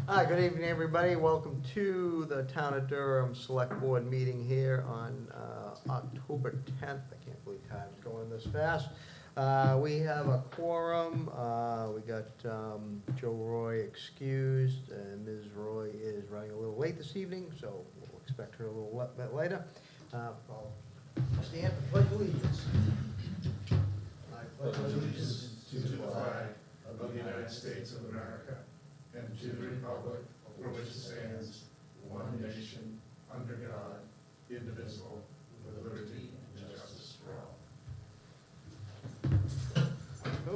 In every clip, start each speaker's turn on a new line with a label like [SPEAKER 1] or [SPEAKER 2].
[SPEAKER 1] Hi, good evening, everybody. Welcome to the Town of Durham Select Board meeting here on October 10th. I can't believe time's going this fast. We have a quorum. We got Joe Roy excused, and Ms. Roy is running a little late this evening, so we'll expect her a little bit later. I'll stand for pledge allegiance. I
[SPEAKER 2] pledge allegiance to the flag of the United States of America and to the republic for which it stands, one nation, under God, indivisible, with liberty and justice for all.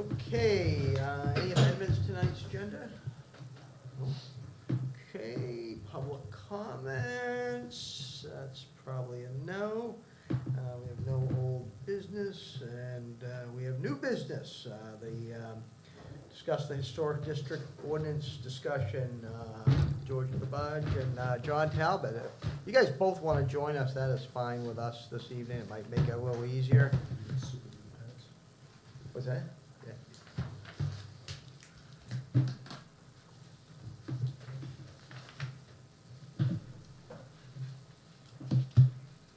[SPEAKER 1] Okay, any amendments to tonight's agenda? Okay, public comments, that's probably a no. We have no old business, and we have new business. Discuss the historic district ordinance discussion. George Labudge and John Talbot. If you guys both want to join us, that is fine with us this evening. It might make it a little easier. What's that?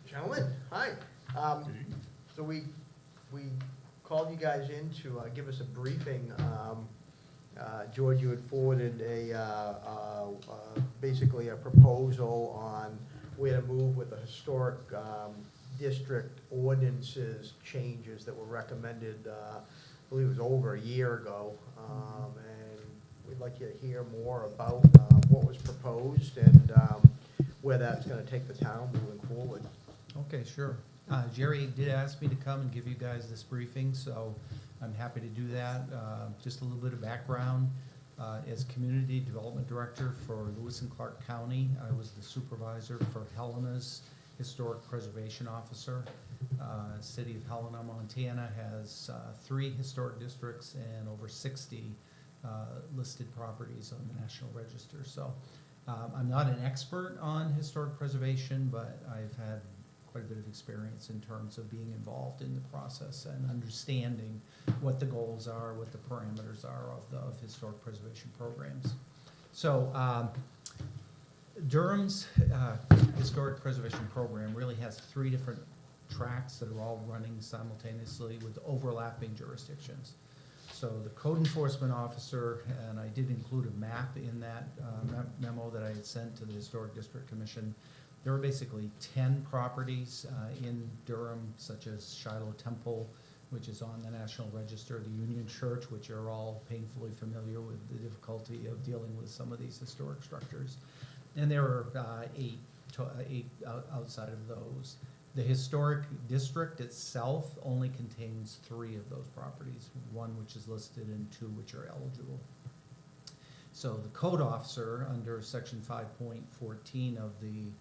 [SPEAKER 1] Gentlemen, hi. So we called you guys in to give us a briefing. George, you had forwarded basically a proposal on where to move with the historic district ordinances changes that were recommended, I believe it was over a year ago. And we'd like you to hear more about what was proposed and where that's going to take the town moving forward.
[SPEAKER 3] Okay, sure. Jerry did ask me to come and give you guys this briefing, so I'm happy to do that. Just a little bit of background. As Community Development Director for Lewis and Clark County, I was the supervisor for Helena's Historic Preservation Officer. City of Helena, Montana has 3 historic districts and over 60 listed properties on the National Register. So I'm not an expert on historic preservation, but I've had quite a bit of experience in terms of being involved in the process and understanding what the goals are, what the parameters are of historic preservation programs. So Durham's historic preservation program really has 3 different tracks that are all running simultaneously with overlapping jurisdictions. So the code enforcement officer, and I did include a map in that memo that I had sent to the Historic District Commission. There are basically 10 properties in Durham, such as Shiloh Temple, which is on the National Register, the Union Church, which are all painfully familiar with the difficulty of dealing with some of these historic structures. And there are 8 outside of those. The historic district itself only contains 3 of those properties, 1 which is listed and 2 which are eligible. So the code officer under section 5.14 of the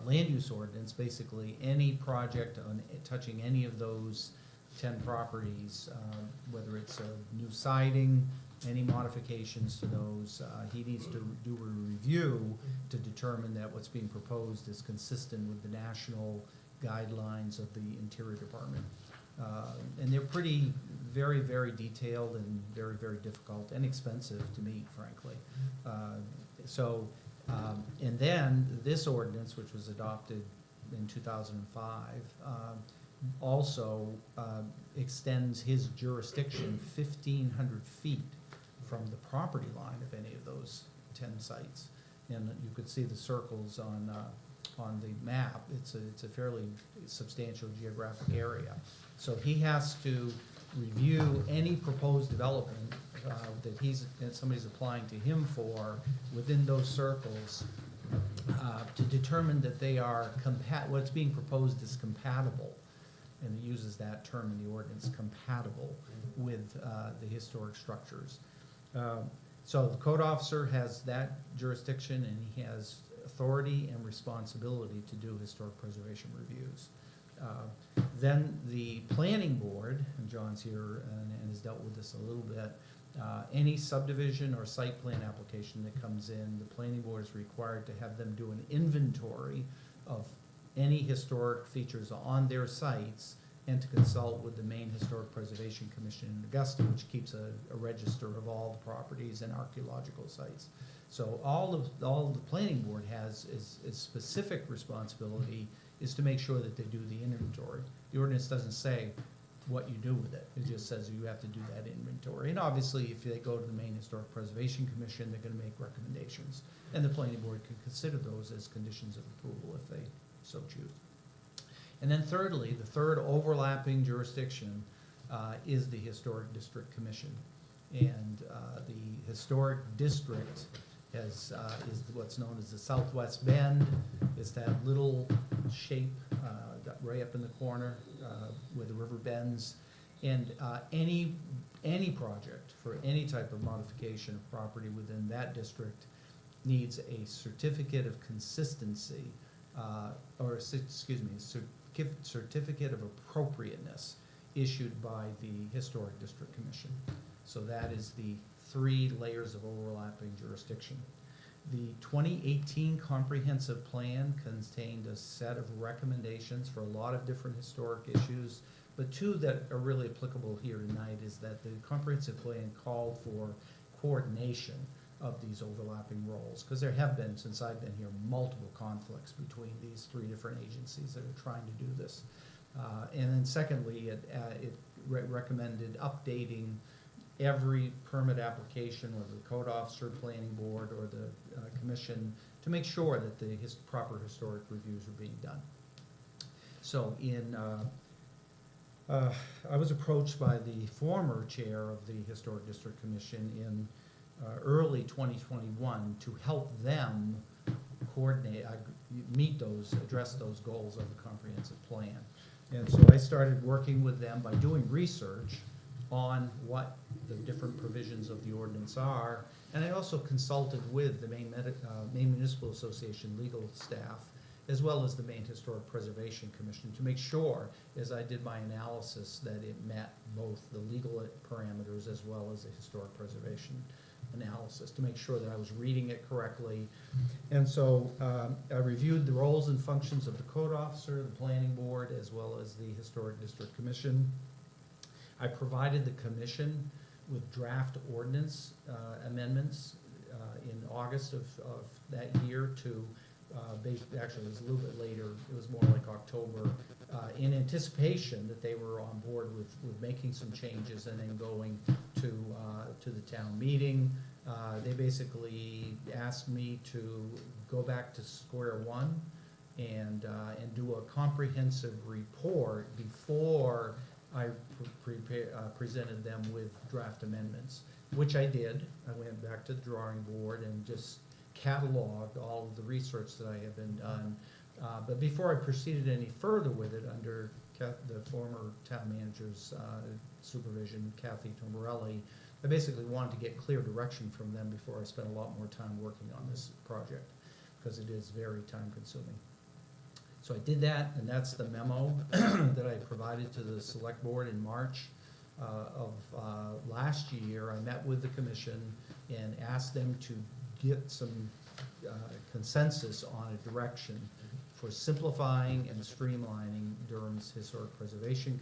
[SPEAKER 3] land use ordinance, basically any project on touching any of those 10 properties, whether it's a new siding, any modifications to those, he needs to do a review to determine that what's being proposed is consistent with the national guidelines of the Interior Department. And they're very, very detailed and very, very difficult and expensive to meet, frankly. And then this ordinance, which was adopted in 2005, also extends his jurisdiction 1,500 feet from the property line of any of those 10 sites. And you could see the circles on the map. It's a fairly substantial geographic area. So he has to review any proposed development that somebody's applying to him for within those circles to determine that they are what's being proposed is compatible, and it uses that term in the ordinance, compatible with the historic structures. So the code officer has that jurisdiction, and he has authority and responsibility to do historic preservation reviews. Then the planning board, and John's here and has dealt with this a little bit, any subdivision or site plan application that comes in, the planning board is required to have them do an inventory of any historic features on their sites and to consult with the Maine Historic Preservation Commission in Augusta, which keeps a register of all the properties and archaeological sites. So all the planning board has is specific responsibility is to make sure that they do the inventory. The ordinance doesn't say what you do with it, it just says you have to do that inventory. And obviously, if they go to the Maine Historic Preservation Commission, they're gonna make recommendations. And the planning board can consider those as conditions of approval if they so choose. And then thirdly, the third overlapping jurisdiction is the Historic District Commission. And the Historic District is what's known as the Southwest Bend. It's that little shape right up in the corner where the river bends. And any project for any type of modification of property within that district needs a certificate of consistency, certificate of appropriateness issued by the Historic District Commission. So that is the 3 layers of overlapping jurisdiction. The 2018 comprehensive plan contained a set of recommendations for a lot of different historic issues, but 2 that are really applicable here tonight is that the comprehensive plan called for coordination of these overlapping roles, because there have been, since I've been here, multiple conflicts between these 3 different agencies that are trying to do this. And then secondly, it recommended updating every permit application, whether the code officer, planning board, or the commission, to make sure that the proper historic reviews are being done. So I was approached by the former chair of the Historic District Commission in early 2021 to help them coordinate, address those goals of the comprehensive plan. And so I started working with them by doing research on what the different provisions of the ordinance are. And I also consulted with the Maine Municipal Association legal staff, as well as the Maine Historic Preservation Commission, to make sure, as I did my analysis, that it met both the legal parameters as well as the historic preservation analysis, to make sure that I was reading it correctly. And so I reviewed the roles and functions of the code officer, the planning board, as well as the Historic District Commission. I provided the commission with draft ordinance amendments in August of that year to, actually it was a little bit later, it was more like October, in anticipation that they were on board with making some changes and then going to the town meeting. They basically asked me to go back to square one and do a comprehensive report before I presented them with draft amendments, which I did. I went back to the drawing board and just cataloged all of the research that I had been done. But before I proceeded any further with it, under the former town manager's supervision, Kathy Tombarelli, I basically wanted to get clear direction from them before I spent a lot more time working on this project, because it is very time consuming. So I did that, and that's the memo that I provided to the select board in March of last year. I met with the commission and asked them to get some consensus on a direction for simplifying and streamlining Durham's historic preservation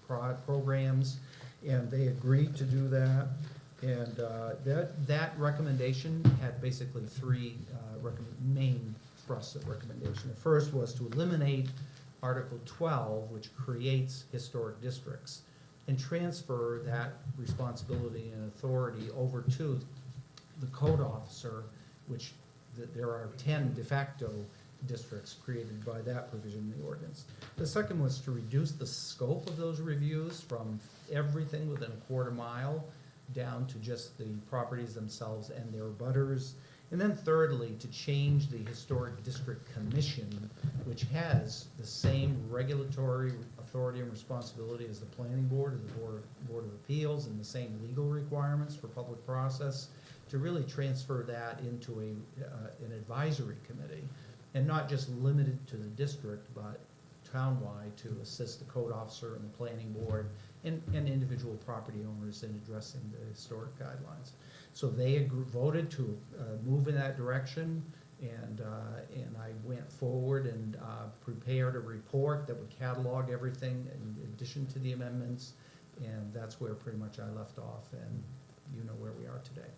[SPEAKER 3] programs, and they agreed to do that. And that recommendation had basically 3 main thrusts of recommendation. The first was to eliminate Article 12, which creates historic districts, and transfer that responsibility and authority over to the code officer, which there are 10 de facto districts created by that provision in the ordinance. The second was to reduce the scope of those reviews from everything within a quarter mile down to just the properties themselves and their abutters. And then thirdly, to change the Historic District Commission, which has the same regulatory authority and responsibility as the Planning Board or the Board of Appeals, and the same legal requirements for public process, to really transfer that into an advisory committee, and not just limited to the district, but townwide, to assist the code officer and the planning board and individual property owners in addressing the historic guidelines. So they voted to move in that direction, and I went forward and prepared a report that would catalog everything in addition to the amendments, and that's where pretty much I left off, and you know where we are today.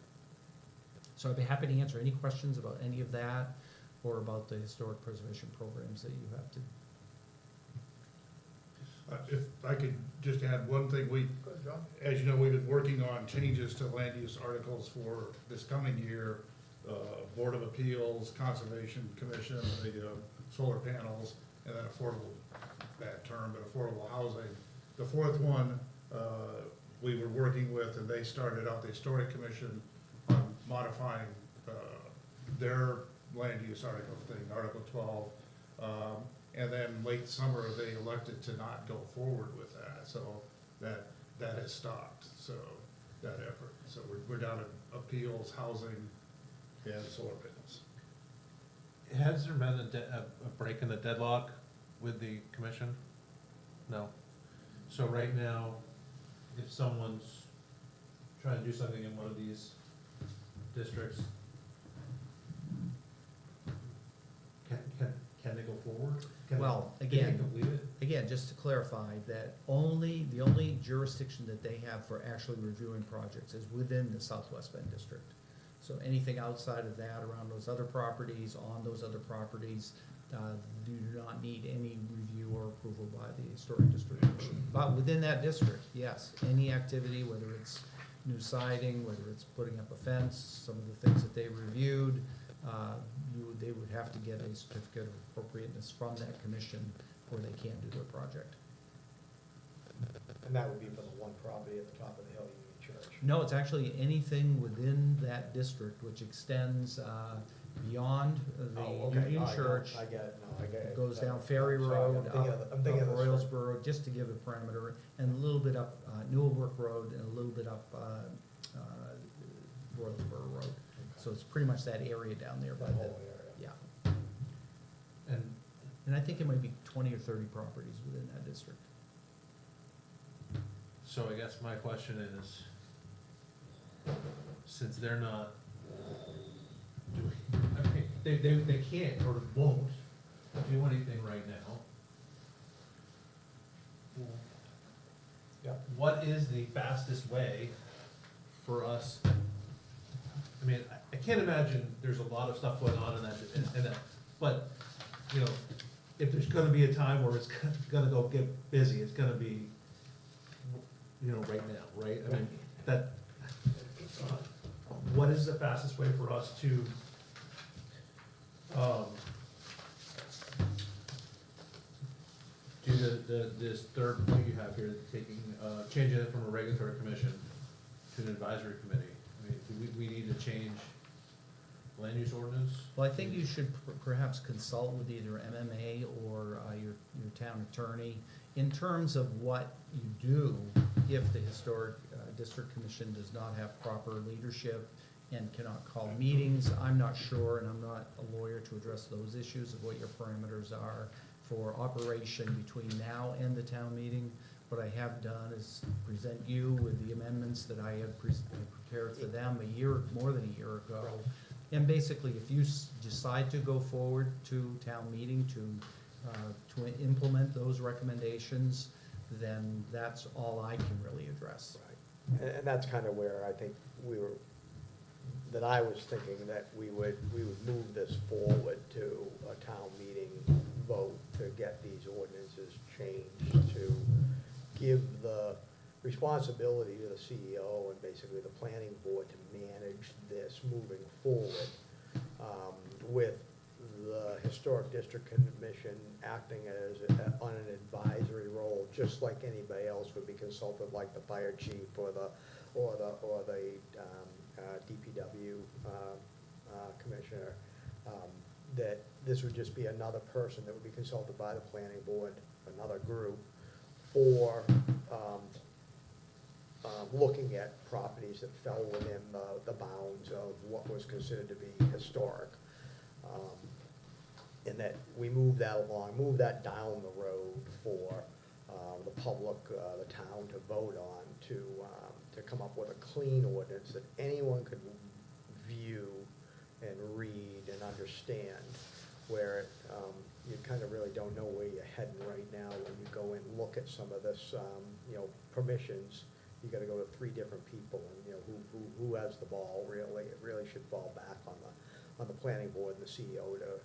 [SPEAKER 3] So I'd be happy to answer any questions about any of that, or about the historic preservation programs that you have to.
[SPEAKER 2] If I could just add one thing,
[SPEAKER 1] Good, John.
[SPEAKER 2] as you know, we've been working on changes to land use articles for this coming year. Board of Appeals, Conservation Commission, the solar panels, and then affordable, bad term, but affordable housing. The fourth one, we were working with, and they started out the Historic Commission on modifying their land use article thing, Article 12. And then late summer, they elected to not go forward with that, so that has stopped, so, that effort. So we're down to appeals, housing, and solar panels.
[SPEAKER 4] Has there been a break in the deadlock with the commission? No. So right now, if someone's trying to do something in one of these districts, can they go forward? Can
[SPEAKER 3] Well,
[SPEAKER 4] they- can
[SPEAKER 3] again-
[SPEAKER 4] they complete it?
[SPEAKER 3] Again, just to clarify, that the only jurisdiction that they have for actually reviewing projects is within the Southwest Bend District. So anything outside of that, around those other properties, on those other properties, you do not need any review or approval by the Historic District Commission. But within that district, yes, any activity, whether it's new siding, whether it's putting up a fence, some of the things that they reviewed, they would have to get a certificate of appropriateness from that commission, or they can't do their project.
[SPEAKER 1] And that would be for the one property at the top of the hill, Union Church.
[SPEAKER 3] No, it's actually anything within that district which extends beyond the
[SPEAKER 1] Oh, okay.
[SPEAKER 3] Union
[SPEAKER 1] I
[SPEAKER 3] Church.
[SPEAKER 1] I get it, no, I get it.
[SPEAKER 3] Goes down Ferry
[SPEAKER 1] Sorry,
[SPEAKER 3] Road,
[SPEAKER 1] I'm thinking
[SPEAKER 3] up
[SPEAKER 1] of the
[SPEAKER 3] Royalsboro, just to give a parameter, and a little bit up Newellbrook Road, and a little bit up Royalsboro Road. So it's pretty much that area down there by
[SPEAKER 1] That
[SPEAKER 3] the,
[SPEAKER 1] whole area.
[SPEAKER 3] yeah.
[SPEAKER 4] And
[SPEAKER 3] And I think it might be 20 or 30 properties within that district.
[SPEAKER 4] so I guess my question is, since they're not doing, I mean, they can't or won't do anything right now.
[SPEAKER 1] Yeah.
[SPEAKER 4] What is the fastest way for us? I mean, I can't imagine there's a lot of stuff going on in that, but, you know, if there's gonna be a time where it's gonna go get busy, it's gonna be, you know, right now, right? I mean, that, what is the fastest way for us to, do this third point you have here, taking, changing it from a regulatory commission to an advisory committee? I mean, do we need to change land use ordinance?
[SPEAKER 3] Well, I think you should perhaps consult with either MMA or your town attorney in terms of what you do if the Historic District Commission does not have proper leadership and cannot call meetings. I'm not sure, and I'm not a lawyer to address those issues of what your parameters are for operation between now and the town meeting. What I have done is present you with the amendments that I had prepared for them more than a year ago. And basically, if you decide to go forward to town meeting to implement those recommendations, then that's all I can really address.
[SPEAKER 1] Right. And that's kind of where I think I was thinking that we would move this forward to a town meeting vote to get these ordinances changed, to give the responsibility to the CEO and basically the planning board to manage this moving forward, with the Historic District Commission acting on an advisory role, just like anybody else would be consulted, like the fire chief or the DPW commissioner. That this would just be another person that would be consulted by the planning board, another group, for looking at properties that fell within the bounds of what was considered to be historic. And that we move that down the road for the public, the town to vote on, to come up with a clean ordinance that anyone could view and read and understand, where you kind of really don't know where you're heading right now when you go and look at some of this, permissions. you gotta go to 3 different people, and, you know, who has the ball, really. It really should fall back on the planning board and the CEO to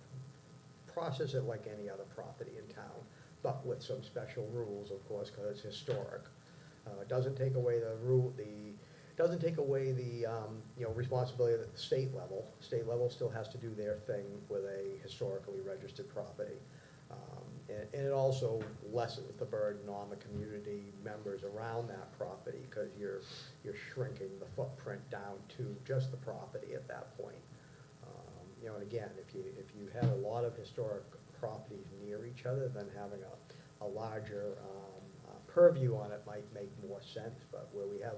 [SPEAKER 1] process it like any other property in town, but with some special rules, of course, because it's historic. It doesn't take away doesn't take away the, you know, responsibility at the state level. State level still has to do their thing with a historically registered property. And it also lessens the burden on the community members around that property, because you're shrinking the footprint down to just the property at that point. You know, and again, if you have a lot of historic properties near each other, then having a larger purview on it might make more sense, but where we have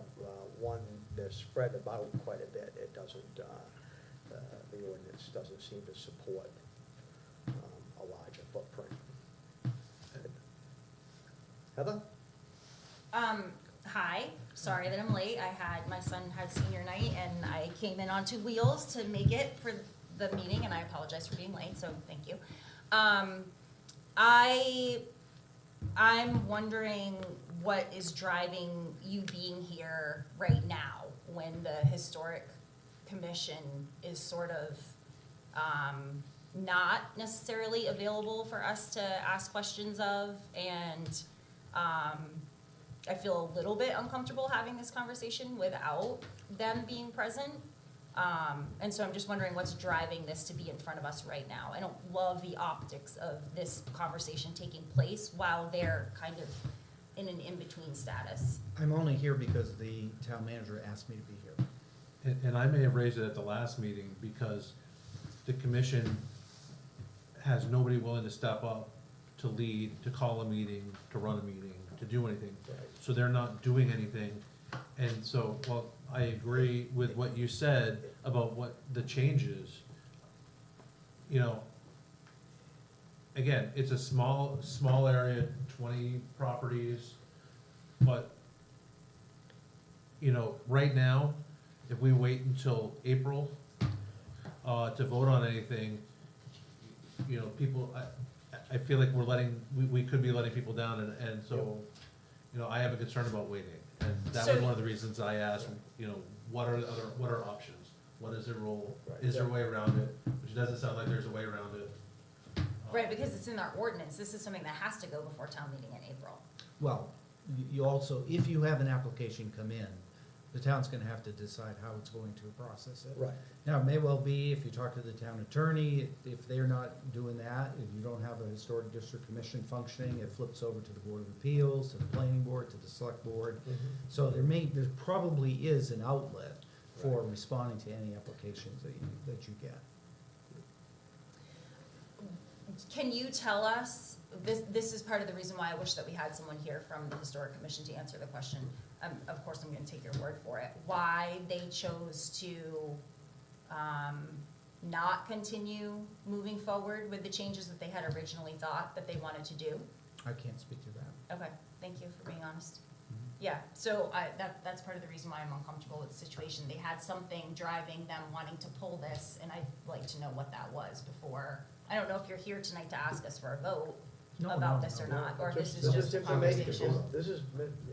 [SPEAKER 1] one that's spread about quite a bit, it doesn't, the ordinance doesn't seem to support a larger footprint. Heather?
[SPEAKER 5] Hi, sorry that I'm late. My son had senior night and I came in on 2 wheels to make it for the meeting, and I apologize for being late, so thank you. I'm wondering what is driving you being here right now when the Historic Commission is sort of not necessarily available for us to ask questions of, and I feel a little bit uncomfortable having this conversation without them being present. And so I'm just wondering what's driving this to be in front of us right now. I don't love the optics of this conversation taking place while they're kind of in an in-between status.
[SPEAKER 3] I'm only here because the town manager asked me to be here.
[SPEAKER 4] And I may have raised it at the last meeting, because the commission has nobody willing to step up to lead, to call a meeting, to run a meeting, to do anything.
[SPEAKER 1] Right.
[SPEAKER 4] So they're not doing anything. And so, well, I agree with what you said about what the changes. You know, again, it's a small area, 20 properties, but, you know, right now, if we wait until April to vote on anything, you know, people, I feel like we could be letting people down, and so, you know, I have a concern about waiting. And that was
[SPEAKER 5] So-
[SPEAKER 4] one of the reasons I asked, you know, what are options? What is the rule?
[SPEAKER 1] Right.
[SPEAKER 4] Is there a way around it? Which doesn't sound like there's a way around it.
[SPEAKER 5] Right, because it's in our ordinance. This is something that has to go before town meeting in April.
[SPEAKER 3] Well, you also, if you have an application come in, the town's gonna have to decide how it's going to process it.
[SPEAKER 1] Right.
[SPEAKER 3] Now, it may well be, if you talk to the town attorney, if they're not doing that, if you don't have a historic district commission functioning, it flips over to the Board of Appeals, to the planning board, to the select board. So there probably is an outlet for
[SPEAKER 1] Right.
[SPEAKER 3] responding to any applications that you get.
[SPEAKER 5] Can you tell us, this is part of the reason why I wish that we had someone here from the Historic Commission to answer the question. Of course, I'm gonna take your word for it. Why they chose to, not continue moving forward with the changes that they had originally thought that they wanted to do?
[SPEAKER 3] I can't speak to that.
[SPEAKER 5] Okay, thank you for being honest.
[SPEAKER 3] Mhm.
[SPEAKER 5] Yeah, so that's part of the reason why I'm uncomfortable with the situation. They had something driving them wanting to pull this, and I'd like to know what that was before. I don't know if you're here tonight to ask us for a vote
[SPEAKER 3] No,
[SPEAKER 5] about
[SPEAKER 3] no,
[SPEAKER 5] this or
[SPEAKER 3] no.
[SPEAKER 5] not, or this is
[SPEAKER 1] This
[SPEAKER 5] just a
[SPEAKER 1] information.
[SPEAKER 5] conversation.
[SPEAKER 1] This is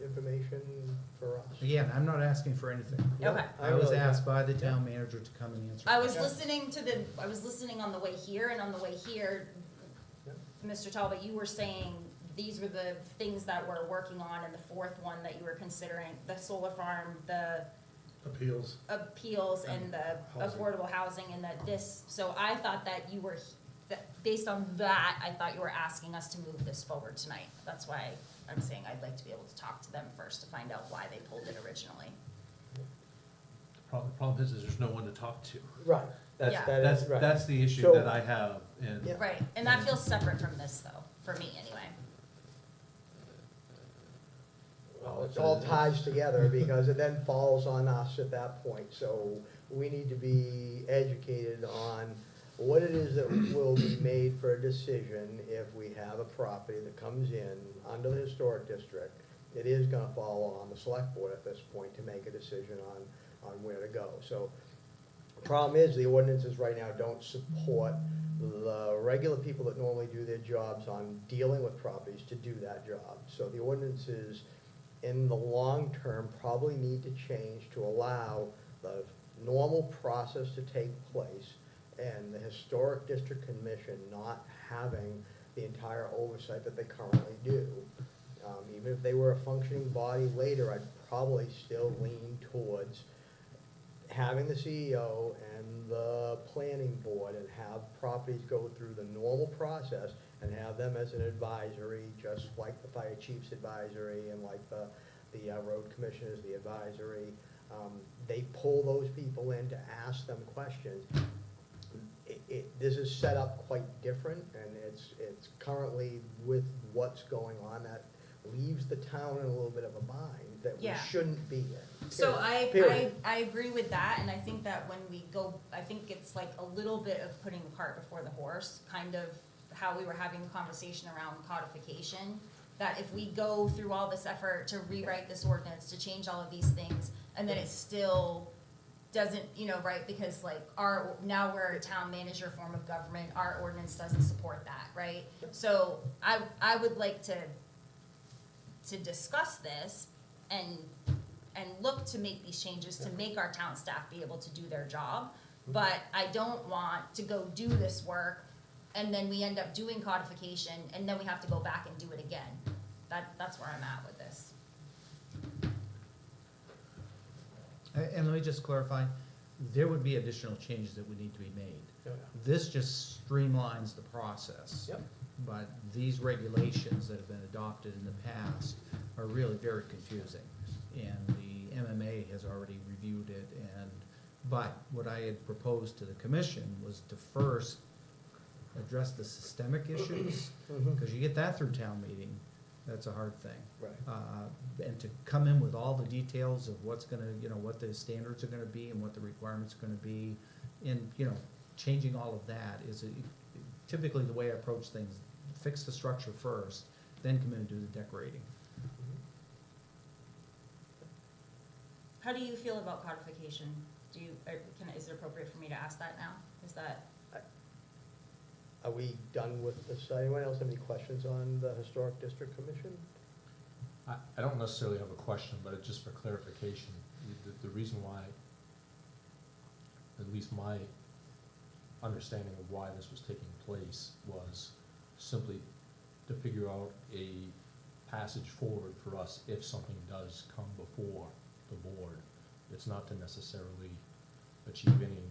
[SPEAKER 1] information for us.
[SPEAKER 3] Again, I'm not asking for anything.
[SPEAKER 1] Yeah,
[SPEAKER 5] Okay.
[SPEAKER 3] I was
[SPEAKER 1] realize that.
[SPEAKER 3] asked by the town manager to come and answer.
[SPEAKER 5] I was
[SPEAKER 3] questions.
[SPEAKER 5] listening on the way here, and on the way here,
[SPEAKER 1] Yep.
[SPEAKER 5] Mr. Talbot, you were saying these were the things that we're working on, and the fourth one that you were considering, the solar farm, the
[SPEAKER 2] Appeals.
[SPEAKER 5] appeals, and the
[SPEAKER 2] Housing.
[SPEAKER 5] affordable housing, and so I thought that you were, that based on that, I thought you were asking us to move this forward tonight. That's why I'm saying I'd like to be able to talk to them first to find out why they pulled it originally.
[SPEAKER 4] The problem is there's no one to talk to.
[SPEAKER 1] Right,
[SPEAKER 5] Yeah.
[SPEAKER 4] That's the issue
[SPEAKER 1] So-
[SPEAKER 4] that I have, and.
[SPEAKER 1] Yeah.
[SPEAKER 5] Right, and that feels separate from this though, for me anyway.
[SPEAKER 1] Well, it all ties together because it then falls on us at that point. So we need to be educated on what it is that will be made for a decision if we have a property that comes in under the historic district. It is gonna fall on the select board at this point to make a decision on where to go. So the problem is, the ordinances right now don't support the regular people that normally do their jobs on dealing with properties to do that job. So the ordinances in the long term, probably need to change to allow the normal process to take place and the Historic District Commission not having the entire oversight that they currently do. Even if they were a functioning body later, I'd probably still lean towards having the CEO and the planning board and have properties go through the normal process and have them as an advisory, just like the fire chief's advisory and like the road commissioners, the advisory. They pull those people in to ask them questions. This is set up quite different, and it's currently with what's going on, that leaves the town in a little bit of a bind that we
[SPEAKER 5] Yeah.
[SPEAKER 1] shouldn't be in.
[SPEAKER 5] So
[SPEAKER 1] Period.
[SPEAKER 5] I agree with that, and I think that when we go, I think it's like a little bit of putting the cart before the horse, kind of how we were having the conversation around codification, that if we go through all this effort to rewrite this ordinance, to change all of these things, and then it still doesn't, right, because like now we're a town manager form of government, our ordinance doesn't support that, right? So I would like to discuss this and look to make these changes to make our town staff be able to do their job. But I don't want to go do this work and then we end up doing codification and then we have to go back and do it again. That's where I'm at with this.
[SPEAKER 3] And let me just clarify, there would be additional changes that would need to be made.
[SPEAKER 1] Yeah.
[SPEAKER 3] This just streamlines the process.
[SPEAKER 1] Yep.
[SPEAKER 3] But these regulations that have been adopted in the past are really very confusing. And the MMA has already reviewed it but what I had proposed to the commission was to first address the systemic issues, because you get that through town meeting, that's a hard thing.
[SPEAKER 1] Right.
[SPEAKER 3] And to come in with all the details of what's gonna, what the standards are gonna be and what the requirements are gonna be, and, changing all of that is typically the way I approach things. Fix the structure first, then come in and do the decorating.
[SPEAKER 5] How do you feel about codification? Is it appropriate for me to ask that now? Is that,
[SPEAKER 1] Are we done with this? Anyone else have any questions on the Historic District Commission?
[SPEAKER 6] I don't necessarily have a question, but just for clarification, the reason why, at least my understanding of why this was taking place was simply to figure out a passage forward for us if something does come before the board. It's not to necessarily achieve any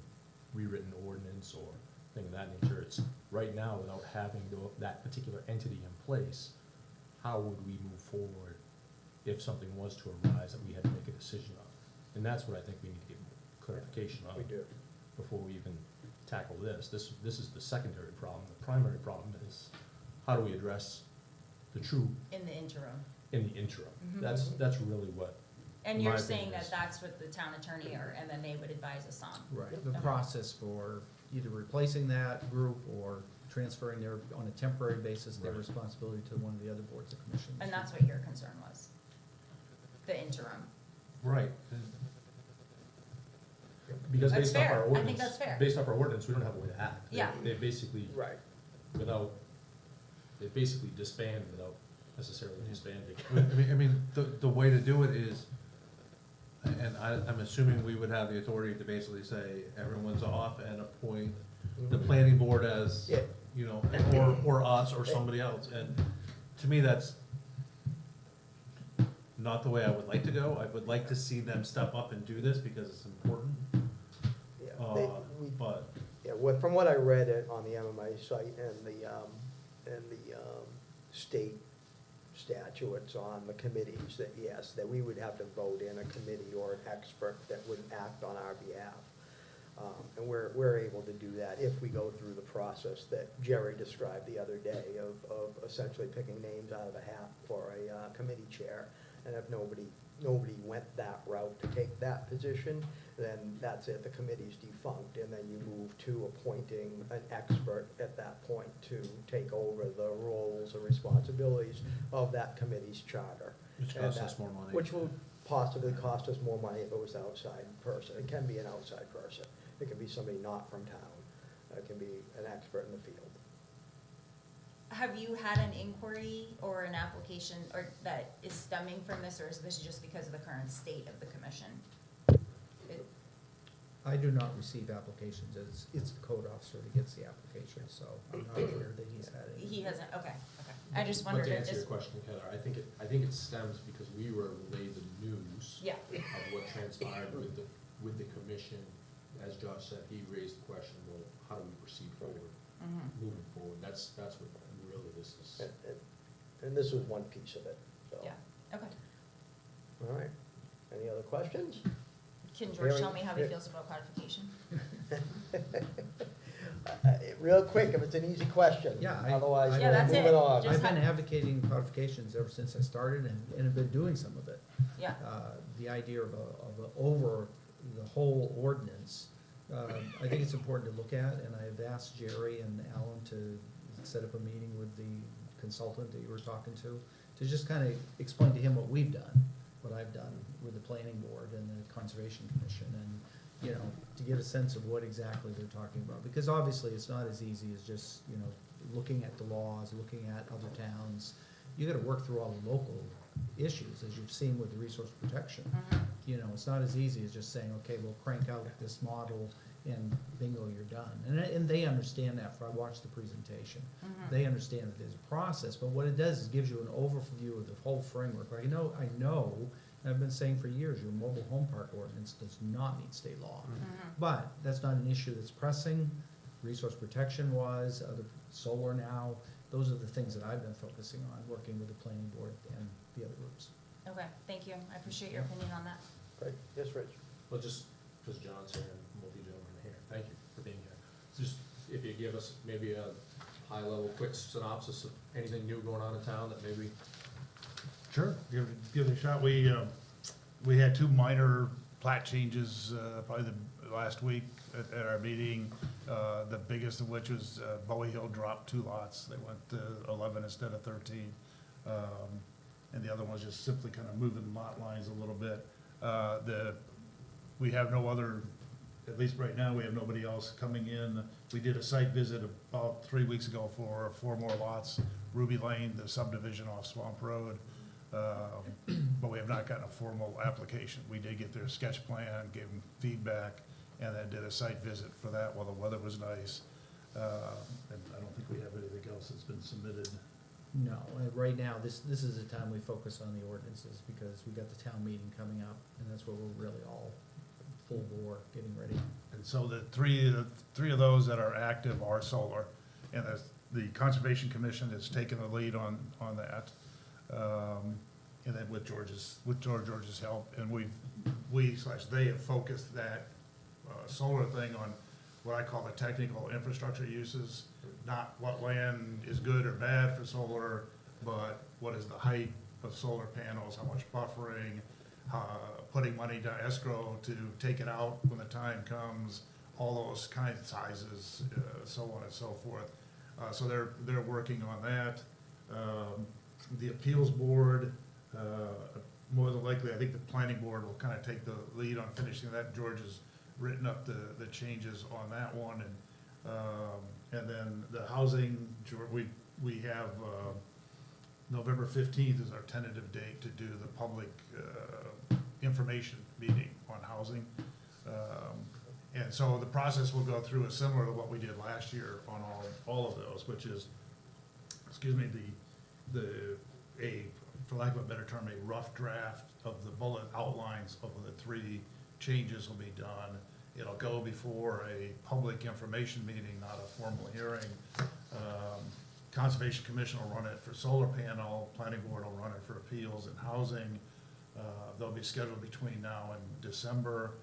[SPEAKER 6] rewritten ordinance or thing of that nature. It's right now, without having that particular entity in place, how would we move forward if something was to arise that we had to make a decision on? And that's what I think we need to get clarification on.
[SPEAKER 1] We do.
[SPEAKER 6] Before we even tackle this. This is the secondary problem. The primary problem is, how do we address the true
[SPEAKER 5] in the interim?
[SPEAKER 6] in the interim?
[SPEAKER 5] Mhm.
[SPEAKER 6] That's really what,
[SPEAKER 5] And you're
[SPEAKER 6] My
[SPEAKER 5] saying
[SPEAKER 6] opinion
[SPEAKER 5] that
[SPEAKER 6] is-
[SPEAKER 5] that's what the town attorney or MMA would advise us on?
[SPEAKER 3] Right. The
[SPEAKER 5] Okay.
[SPEAKER 3] process for either replacing that group or transferring their, on a temporary basis, their
[SPEAKER 6] Right.
[SPEAKER 3] responsibility to one of the other boards or commissions.
[SPEAKER 5] And that's what your concern was? The interim?
[SPEAKER 6] right. Because
[SPEAKER 5] That's
[SPEAKER 6] based off
[SPEAKER 5] fair.
[SPEAKER 6] our
[SPEAKER 5] I
[SPEAKER 6] ordinance.
[SPEAKER 5] think that's fair.
[SPEAKER 6] Based off our ordinance, we don't have a way to act.
[SPEAKER 5] Yeah.
[SPEAKER 6] They basically,
[SPEAKER 1] Right.
[SPEAKER 6] they basically disband without necessarily disbanding.
[SPEAKER 4] I mean, the way to do it is, and I'm assuming we would have the authority to basically say, everyone's off and appoint the planning board as,
[SPEAKER 1] Yeah.
[SPEAKER 4] or us or somebody else. And to me, that's not the way I would like to go. I would like to see them step up and do this because it's important.
[SPEAKER 1] Yeah.
[SPEAKER 4] But,
[SPEAKER 1] Yeah, from what I read on the MMA site and the state statutes on the committees, that yes, that we would have to vote in a committee or an expert that would act on our behalf. And we're able to do that if we go through the process that Jerry described the other day of essentially picking names out of a hat for a committee chair. And if nobody went that route to take that position, then that's it, the committee's defunct, and then you move to appointing an expert at that point to take over the roles and responsibilities of that committee's charter.
[SPEAKER 4] which
[SPEAKER 1] And
[SPEAKER 4] costs
[SPEAKER 1] that-
[SPEAKER 4] us more money.
[SPEAKER 1] Which will possibly cost us more money if it was an outside person. It can be an outside person. It can be somebody not from town. It can be an expert in the field.
[SPEAKER 5] have you had an inquiry or an application or that is stemming from this, or is this just because of the current state of the commission?
[SPEAKER 3] I do not receive applications, it's the code officer that gets the application, so I'm not aware that he's had it.
[SPEAKER 5] He hasn't, okay. I just wondered
[SPEAKER 6] But to
[SPEAKER 5] if
[SPEAKER 6] answer
[SPEAKER 5] this,
[SPEAKER 6] your question, Heather, I think it stems because we were relayed the news
[SPEAKER 5] yeah,
[SPEAKER 6] of what transpired with the commission. As Josh said, he raised the question, well, how do we proceed forward, moving forward? That's what really this is.
[SPEAKER 1] And this was one piece of it, so.
[SPEAKER 5] yeah, okay.
[SPEAKER 1] All right. Any other questions?
[SPEAKER 5] Can George tell me how he
[SPEAKER 1] Very-
[SPEAKER 5] feels about codification?
[SPEAKER 1] Real quick, if it's an easy question.
[SPEAKER 3] Yeah,
[SPEAKER 1] Otherwise,
[SPEAKER 3] Yeah,
[SPEAKER 1] we're
[SPEAKER 5] that's it.
[SPEAKER 1] moving on.
[SPEAKER 5] Just
[SPEAKER 3] I've been
[SPEAKER 5] ha-
[SPEAKER 3] advocating codifications ever since I started and have been doing some of it.
[SPEAKER 5] Yeah,
[SPEAKER 3] The idea of a over the whole ordinance, I think it's important to look at, and I've asked Jerry and Alan to set up a meeting with the consultant that you were talking to just kind of explain to him what we've done, what I've done with the planning board and the conservation commission, and, you know, to get a sense of what exactly they're talking about, because obviously it's not as easy as just, you know, looking at the laws, looking at other towns. You gotta work through all the local issues, as you've seen with the resource protection. You know, it's not as easy as just saying, okay, we'll crank out this model and bingo, you're done. And they understand that, for I watched the presentation. They understand that there's a process, but what it does is gives you an overview of the whole framework. Like, I know, and I've been saying for years, your mobile home park ordinance does not meet state law. But that's not an issue that's pressing. Resource protection was, other solar now, those are the things that I've been focusing on, working with the planning board and the other groups.
[SPEAKER 5] okay, thank you. I appreciate your opinion on that.
[SPEAKER 1] Great. Yes, Rich?
[SPEAKER 6] Well, just because John's here and both you gentlemen are here, thank you for being here. Just if you give us maybe a high-level, quick synopsis of anything new going on in town that maybe.
[SPEAKER 2] Sure, give it a shot. We had two minor plat changes, probably the last week at our meeting. The biggest of which was Bowie Hill dropped 2 lots. They went to 11 instead of 13. And the other one was just simply kind of moving lot lines a little bit. We have no other, at least right now, we have nobody else coming in. We did a site visit about 3 weeks ago for 4 more lots, Ruby Lane, the subdivision off Swamp Road. But we have not gotten a formal application. We did get their sketch plan, gave them feedback, and then did a site visit for that while the weather was nice. And I don't think we have anything else that's been submitted.
[SPEAKER 3] No, right now, this is the time we focus on the ordinances, because we got the town meeting coming up, and that's where we're really all full bore, getting ready.
[SPEAKER 2] And so the three of those that are active are solar, and the Conservation Commission has taken the lead on that. And then with George's help, and they have focused that solar thing on what I call the technical infrastructure uses, not what land is good or bad for solar, but what is the height of solar panels, how much buffering, putting money to escrow to take it out when the time comes, all those kinds of sizes, so on and so forth. So they're working on that. The appeals board, more than likely, I think the planning board will kind of take the lead on finishing that. George has written up the changes on that one, and then the housing, we have, November 15th is our tentative date to do the public, information meeting on housing. And so the process will go through is similar to what we did last year on all of those, which is, for lack of a better term, a rough draft of the bullet outlines of the 3 changes will be done. It'll go before a public information meeting, not a formal hearing. Conservation Commission will run it for solar panel, Planning Board will run it for appeals and housing. They'll be scheduled between now and December.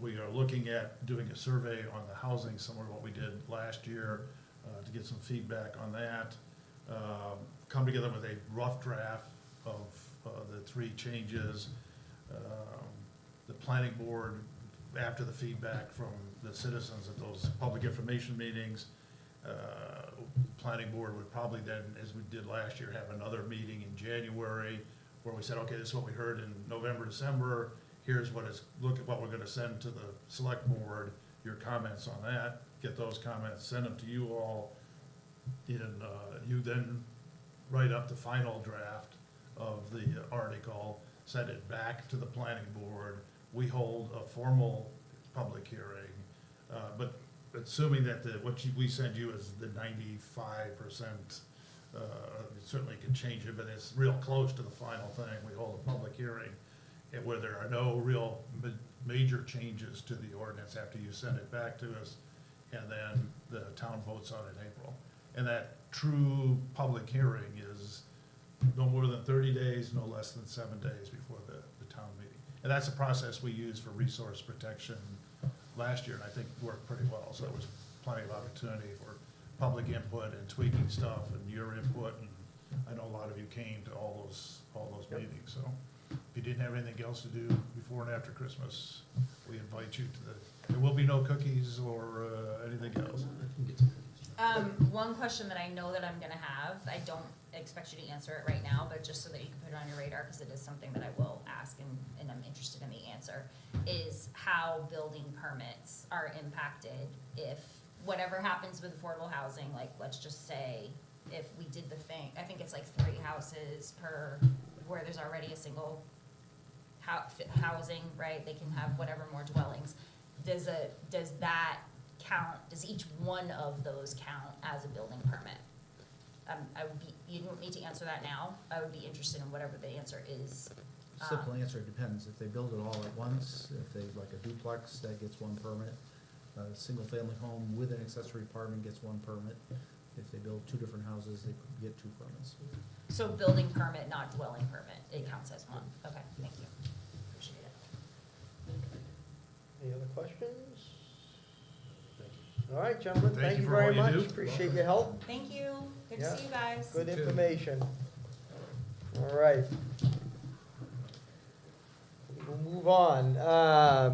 [SPEAKER 2] We are looking at doing a survey on the housing, similar to what we did last year, to get some feedback on that. Come together with a rough draft of the 3 changes. The Planning Board, after the feedback from the citizens at those public information meetings, Planning Board would probably then, as we did last year, have another meeting in January where we said, okay, this is what we heard in November, December. Here's look at what we're gonna send to the select board, your comments on that, get those comments, send them to you all. you then write up the final draft of the article, send it back to the planning board. We hold a formal public hearing, but assuming that we send you is the 95%, certainly can change it, but it's real close to the final thing. We hold a public hearing where there are no real major changes to the ordinance after you send it back to us, and then the town votes on it in April. And that true public hearing is no more than 30 days, no less than 7 days before the town meeting. And that's a process we used for resource protection last year, and I think worked pretty well. So there was plenty of opportunity for public input and tweaking stuff and your input, and I know a lot of you came to all those
[SPEAKER 1] Yep.
[SPEAKER 2] meetings, so if you didn't have anything else to do before and after Christmas, we invite you to there will be no cookies or anything else.
[SPEAKER 5] One question that I know that I'm gonna have, I don't expect you to answer it right now, but just so that you can put it on your radar, because it is something that I will ask and I'm interested in the answer, is how building permits are impacted if whatever happens with affordable housing, like, let's just say, if we did the thing, I think it's like 3 houses per, where there's already a single housing, right, they can have whatever more dwellings. Does that count, does each one of those count as a building permit? You don't need to answer that now, I would be interested in whatever the answer is.
[SPEAKER 3] Simple answer, it depends. If they build it all at once, if they, like a duplex, that gets 1 permit. A single-family home with an accessory apartment gets 1 permit. If they build 2 different houses, they could get 2 permits.
[SPEAKER 5] So building permit, not dwelling permit, it counts as one, okay, thank you, appreciate it.
[SPEAKER 1] Any other questions? All right, gentlemen,
[SPEAKER 2] Thank
[SPEAKER 1] thank
[SPEAKER 2] you
[SPEAKER 1] you
[SPEAKER 2] for
[SPEAKER 1] very
[SPEAKER 2] all you
[SPEAKER 1] much,
[SPEAKER 2] do.
[SPEAKER 1] appreciate your help,
[SPEAKER 5] Thank you, good to
[SPEAKER 1] Yeah.
[SPEAKER 5] see you guys.
[SPEAKER 1] good
[SPEAKER 3] You too.
[SPEAKER 1] information. All right. We'll move on,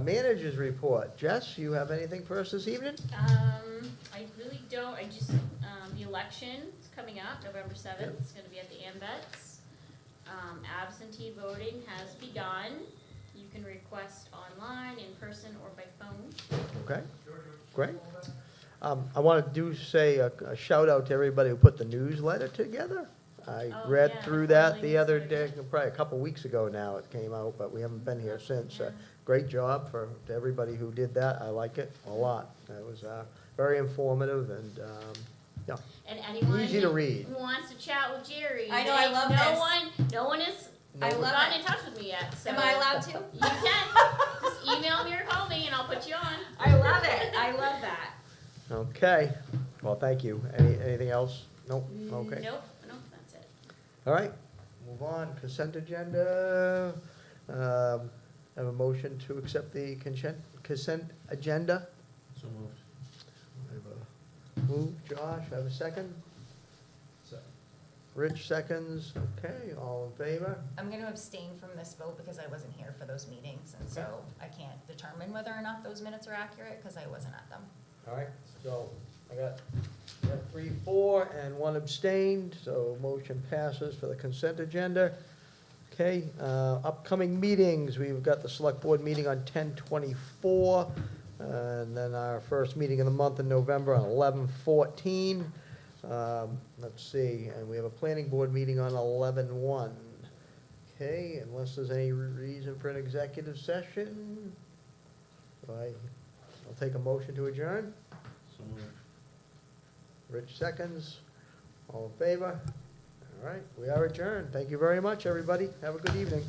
[SPEAKER 1] managers report, Jess, you have anything for us this evening?
[SPEAKER 7] I really don't, I just, the election is coming up, November 7th, it's gonna be at the AMVets. Absentee voting has begun, you can request online, in person, or by phone.
[SPEAKER 1] Okay, great. I want to say a shout out to everybody who put the newsletter together. I
[SPEAKER 7] Oh,
[SPEAKER 1] read
[SPEAKER 7] yeah,
[SPEAKER 1] through
[SPEAKER 7] the
[SPEAKER 1] that
[SPEAKER 7] quarterly
[SPEAKER 1] the other day,
[SPEAKER 7] newsletter.
[SPEAKER 1] probably a couple weeks ago now it came out, but we haven't been here since.
[SPEAKER 7] Yeah.
[SPEAKER 1] Great job to everybody who did that, I like it a lot. It was very informative and, yeah,
[SPEAKER 7] And anyone
[SPEAKER 1] Easy to read.
[SPEAKER 7] who wants to chat with Jerry.
[SPEAKER 5] I know, I love this.
[SPEAKER 7] No one has
[SPEAKER 5] I love
[SPEAKER 7] gotten
[SPEAKER 5] it.
[SPEAKER 7] in touch with me yet, so.
[SPEAKER 5] Am I allowed to?
[SPEAKER 7] You can, just email me or call me and I'll put you on.
[SPEAKER 5] I love it, I love that.
[SPEAKER 1] okay. Well, thank you. Anything else? Nope, okay.
[SPEAKER 7] Nope, that's it.
[SPEAKER 1] All right, move on, consent agenda. Have a motion to accept the consent agenda.
[SPEAKER 6] So moved.
[SPEAKER 1] I have a move, Josh, have a second? Rich seconds, okay, all in favor?
[SPEAKER 5] I'm gonna abstain from this vote because I wasn't here for those meetings, and so I can't determine whether or not those minutes are accurate, because I wasn't at them.
[SPEAKER 1] All right, so I got 3, 4, and 1 abstained, so motion passes for the consent agenda. Okay, upcoming meetings, we've got the select board meeting on 10/24, and then our first meeting of the month in November on 11/14. Let's see, and we have a planning board meeting on 11/1. Okay, unless there's any reason for an executive session, I'll take a motion to adjourn.
[SPEAKER 6] So moved.
[SPEAKER 1] Rich seconds. All in favor? All right, we are adjourned. Thank you very much, everybody. Have a good evening.